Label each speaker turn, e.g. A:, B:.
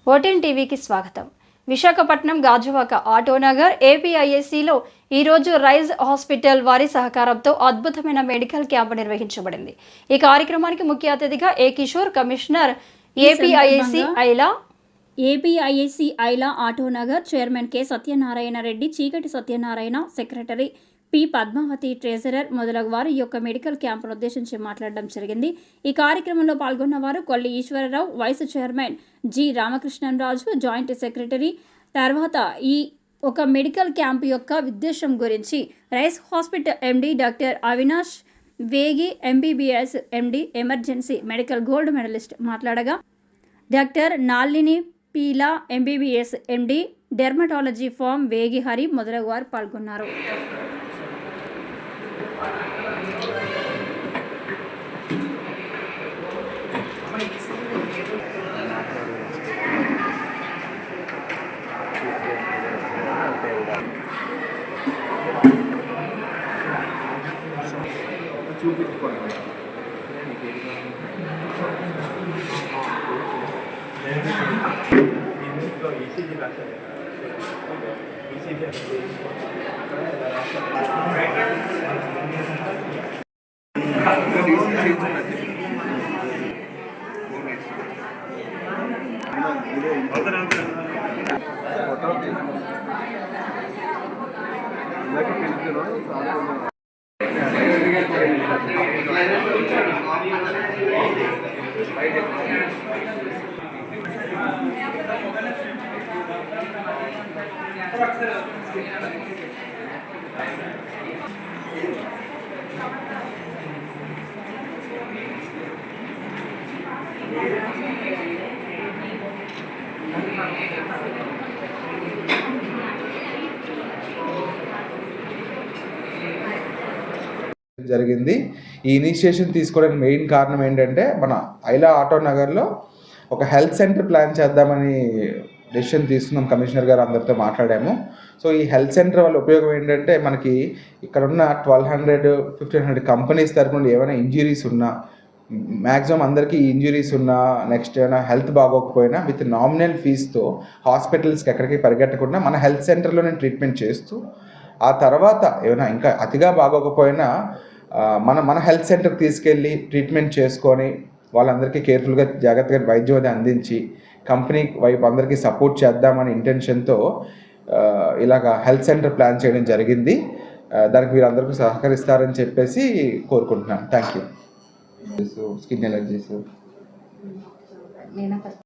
A: ఓటెన్ టీవీకి స్వాగతం. విశాఖపట్నం గాజువాక ఆటోనగర్ ఏపీఐఏసీలో ఈరోజు రైజ్ హాస్పిటల్ వారి సహకారంతో అద్భుతమైన మెడికల్ క్యాంప్ నిర్వహించబడింది. ఈ కార్యక్రమానికి ముఖ్య అతిథిగా A Kishore, commissioner APIAC IALA Autonagar chairman K Satyanarayana Reddy, Cheekati Satyanarayana, secretary P Padmavathi, treasurer మొదలగు వారు ఈ యొక్క మెడికల్ క్యాంపును ఉద్దేశించి మాట్లాడడం జరిగింది. ఈ కార్యక్రమంలో పాల్గొన్న వారు Kolli Eswararao, vice chairman G Ramakrishnaraju, joint secretary. తర్వాత ఈ ఒక మెడికల్ క్యాంప్ యొక్క ఉద్దేశం గురించి rise hospital MD doctor Avinash Vegi, MBBS MD, emergency medical gold medalist మాట్లాడగా, doctor Nallini Peela, MBBS MD, dermatology pharm Vegi Hari మొదలగు వారు పాల్గొన్నారు.
B: జరిగింది. ఈ ఇనిషియేషన్ తీసుకోవడానికి మెయిన్ కారణం ఏంటంటే, మన ఐలా ఆటో నగర్లో ఒక హెల్త్ సెంటర్ ప్లాన్ చేద్దామని డెసిషన్ తీసుకున్నాం. కమిషనర్ గారు అందరితో మాట్లాడాము. సో ఈ హెల్త్ సెంటర్ వల్ల ఉపయోగం ఏంటంటే, మనకి ఇక్కడ ఉన్న 1200-1500 కంపెనీస్ తరఫున ఏమైనా ఇంజురీస్ ఉన్నా, మ్యాక్సిమం అందరికీ ఇంజురీస్ ఉన్నా, నెక్స్ట్ ఏమైనా హెల్త్ బాగోకపోయినా విత్ నామినల్ ఫీజుతో హాస్పిటల్స్కి ఎక్కడికి పరిగెట్టకుండా మన హెల్త్ సెంటర్లో నేను ట్రీట్మెంట్ చేస్తూ, ఆ తర్వాత ఏమైనా ఇంకా అతిగా బాగోకపోయినా మన హెల్త్ సెంటర్కి తీసుకెళ్ళి ట్రీట్మెంట్ చేసుకొని వాళ్ళందరికీ కేర్ఫుల్గా జాగ్రత్తగా వైద్యం అది అందించి కంపెనీ వైపు అందరికీ సపోర్ట్ చేద్దామని ఇంటెన్షన్తో ఇలాగ హెల్త్ సెంటర్ ప్లాన్ చేయడం జరిగింది. దానికి మీరు అందరికీ సహకరిస్తారని చెప్పేసి కోరుకుంటున్నాను. Thank you. Skin allergies